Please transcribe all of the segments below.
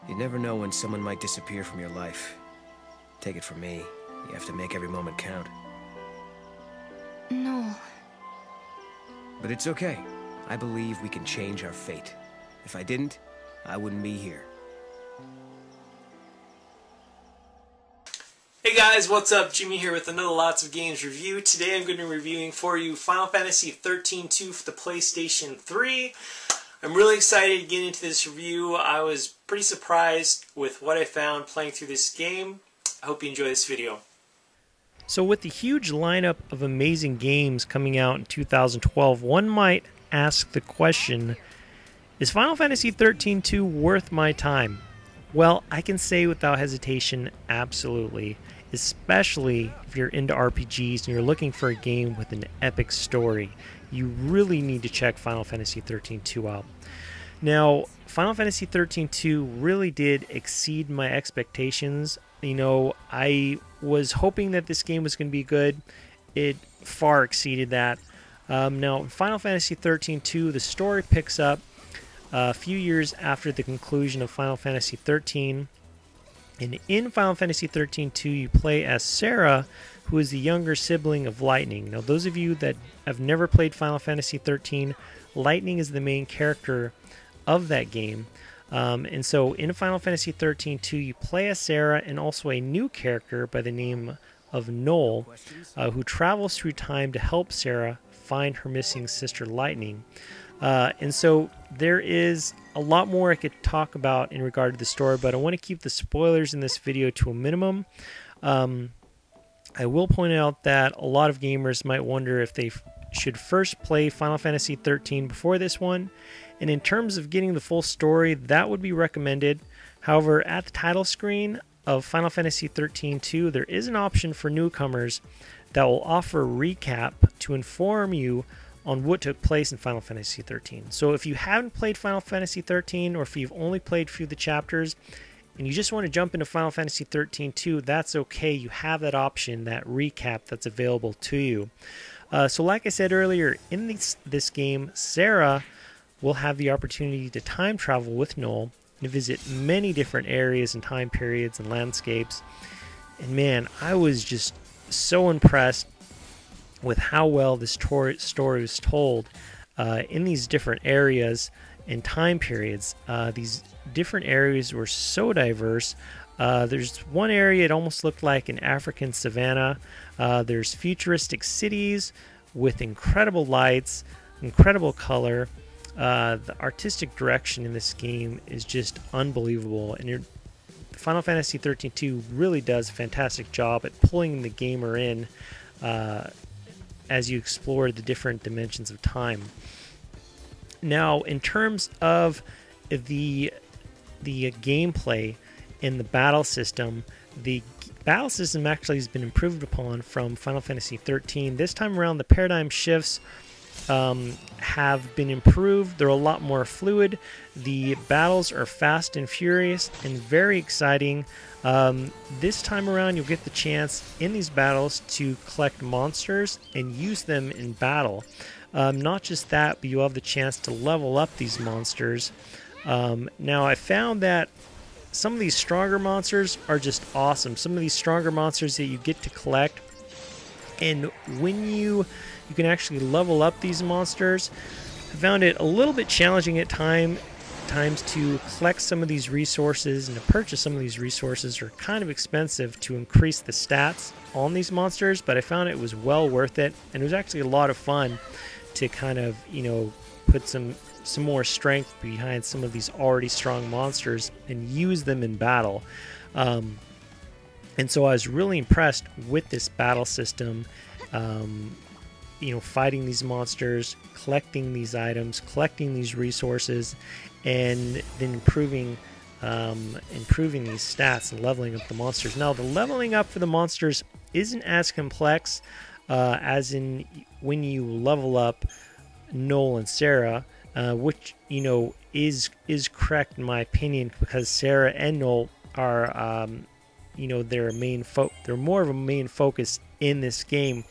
You never know when someone might disappear from your life. Take it from me, you have to make every moment count. No. But it's okay. I believe we can change our fate. If I didn't, I wouldn't be here. Hey guys, what's up? Jimmy here with another Lots of Games review. Today I'm going to be reviewing for you Final Fantasy XIII-2 for the PlayStation 3. I'm really excited to get into this review. I was pretty surprised with what I found playing through this game. I hope you enjoy this video. So with the huge lineup of amazing games coming out in 2012, one might ask the question, is Final Fantasy XIII-2 worth my time? Well, I can say without hesitation, absolutely. Especially if you're into RPGs and you're looking for a game with an epic story. You really need to check Final Fantasy XIII-2 out. Now, Final Fantasy XIII-2 really did exceed my expectations. You know, I was hoping that this game was going to be good. It far exceeded that. Now, in Final Fantasy XIII-2, the story picks up a few years after the conclusion of Final Fantasy XIII. And in Final Fantasy XIII-2, you play as Sarah, who is the younger sibling of Lightning. Now, those of you that have never played Final Fantasy XIII, Lightning is the main character of that game. And so in Final Fantasy XIII-2, you play as Sarah and also a new character by the name of Noel, who travels through time to help Sarah find her missing sister Lightning. And so there is a lot more I could talk about in regard to the story, but I want to keep the spoilers in this video to a minimum. I will point out that a lot of gamers might wonder if they should first play Final Fantasy XIII before this one. And in terms of getting the full story, that would be recommended. However, at the title screen of Final Fantasy XIII-2, there is an option for newcomers that will offer a recap to inform you on what took place in Final Fantasy XIII. So if you haven't played Final Fantasy XIII, or if you've only played a few of the chapters, and you just want to jump into Final Fantasy XIII-2, that's okay. You have that option, that recap that's available to you. So like I said earlier, in this game, Sarah will have the opportunity to time travel with Noel and visit many different areas and time periods and landscapes. And man, I was just so impressed with how well this story was told in these different areas and time periods. These different areas were so diverse. There's one area, it almost looked like an African savanna. There's futuristic cities with incredible lights, incredible color. The artistic direction in this game is just unbelievable. And Final Fantasy XIII-2 really does a fantastic job at pulling the gamer in as you explore the different dimensions of time. Now, in terms of the gameplay in the battle system, the battle system actually has been improved upon from Final Fantasy XIII. This time around, the paradigm shifts have been improved. They're a lot more fluid. The battles are fast and furious and very exciting. This time around, you'll get the chance in these battles to collect monsters and use them in battle. Not just that, but you'll have the chance to level up these monsters. Now, I found that some of these stronger monsters are just awesome. Some of these stronger monsters that you get to collect, and when you can actually level up these monsters. I found it a little bit challenging at times to collect some of these resources, and to purchase some of these resources are kind of expensive to increase the stats on these monsters, but I found it was well worth it, and it was actually a lot of fun to kind of, you know, put some more strength behind some of these already strong monsters and use them in battle. And so I was really impressed with this battle system. You know, fighting these monsters, collecting these items, collecting these resources, and then improving these stats and leveling up the monsters. Now, the leveling up for the monsters isn't as complex as in when you level up Noel and Sarah, which, you know, is correct in my opinion, because Sarah and Noel are you know, they're more of a main focus in this game.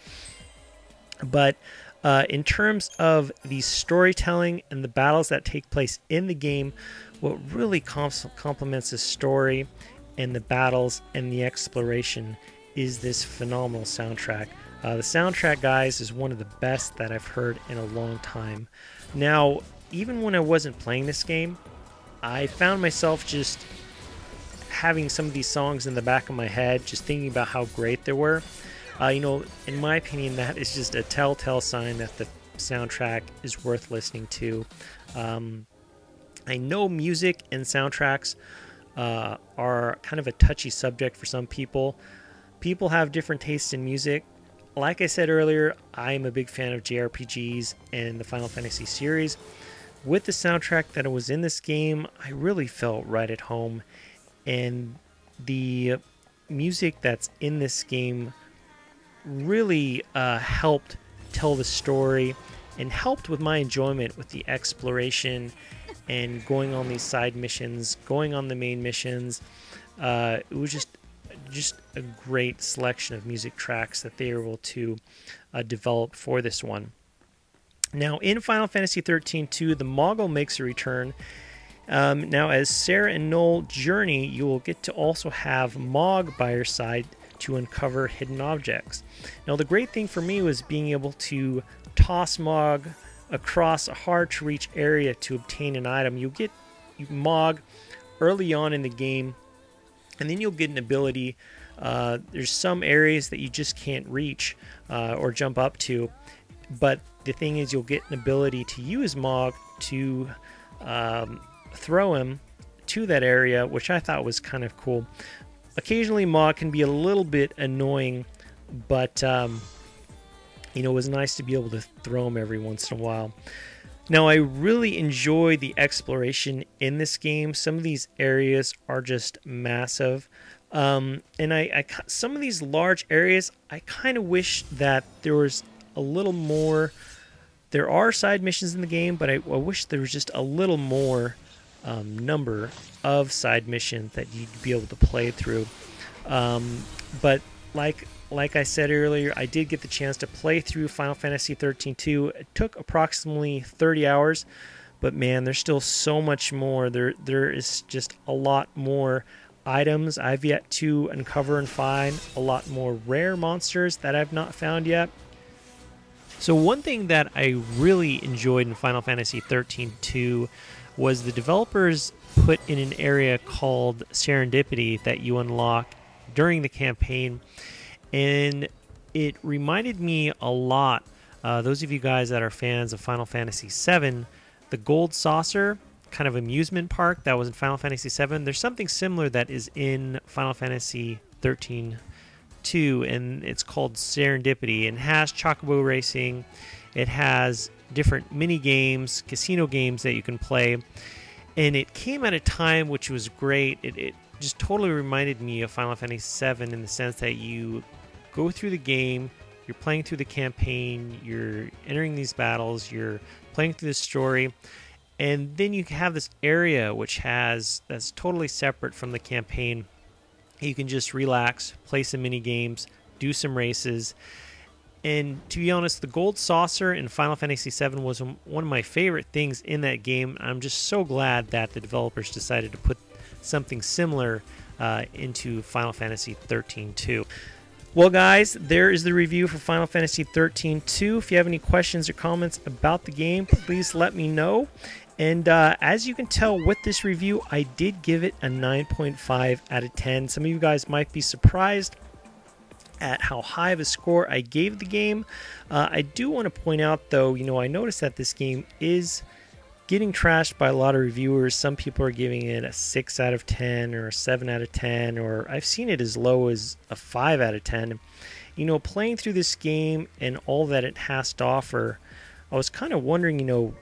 But In terms of the storytelling and the battles that take place in the game, what really complements the story and the battles and the exploration is this phenomenal soundtrack. The soundtrack, guys, is one of the best that I've heard in a long time. Now, even when I wasn't playing this game, I found myself just having some of these songs in the back of my head, just thinking about how great they were. You know, in my opinion, that is just a telltale sign that the soundtrack is worth listening to. I know music and soundtracks are kind of a touchy subject for some people. People have different tastes in music. Like I said earlier, I'm a big fan of JRPGs and the Final Fantasy series. With the soundtrack that was in this game, I really felt right at home. And the music that's in this game really helped tell the story and helped with my enjoyment with the exploration and going on these side missions, going on the main missions. It was just a great selection of music tracks that they were able to develop for this one. Now, in Final Fantasy XIII-2, the Moggle makes a return. Now, as Sarah and Noel journey, you will get to also have Mog by your side to uncover hidden objects. Now, the great thing for me was being able to toss Mog across a hard-to-reach area to obtain an item. You get Mog early on in the game, and then you'll get an ability. There's some areas that you just can't reach or jump up to, but the thing is, you'll get an ability to use Mog to throw him to that area, which I thought was kind of cool. Occasionally, Mog can be a little bit annoying, but you know, it was nice to be able to throw him every once in a while. Now, I really enjoy the exploration in this game. Some of these areas are just massive. And some of these large areas, I kind of wish that there was a little more. There are side missions in the game, but I wish there was just a little more number of side missions that you'd be able to play through. But like I said earlier, I did get the chance to play through Final Fantasy XIII-2. It took approximately 30 hours, but man, there's still so much more. There is just a lot more items I've yet to uncover and find, a lot more rare monsters that I've not found yet. So one thing that I really enjoyed in Final Fantasy XIII-2 was the developers put in an area called Serendipity that you unlock during the campaign. And it reminded me a lot, those of you guys that are fans of Final Fantasy VII, the Gold Saucer kind of amusement park that was in Final Fantasy VII. There's something similar that is in Final Fantasy XIII-2, and it's called Serendipity. And it has chocobo racing. It has different mini games, casino games that you can play. And it came at a time which was great. It just totally reminded me of Final Fantasy VII in the sense that you go through the game, you're playing through the campaign, you're entering these battles, you're playing through the story, and then you have this area that's totally separate from the campaign. You can just relax, play some mini games, do some races. And to be honest, the Gold Saucer in Final Fantasy VII was one of my favorite things in that game. I'm just so glad that the developers decided to put something similar into Final Fantasy XIII-2. Well, guys, there is the review for Final Fantasy XIII-2. If you have any questions or comments about the game, please let me know. And as you can tell with this review, I did give it a 9.5 out of 10. Some of you guys might be surprised at how high of a score I gave the game. I do want to point out, though, I noticed that this game is getting trashed by a lot of reviewers. Some people are giving it a 6 out of 10 or a 7 out of 10, or I've seen it as low as a 5 out of 10. Playing through this game and all that it has to offer, I was kind of wondering,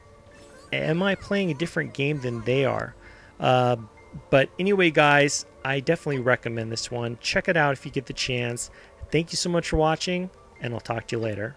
am I playing a different game than they are? But anyway, guys, I definitely recommend this one. Check it out if you get the chance. Thank you so much for watching, and I'll talk to you later.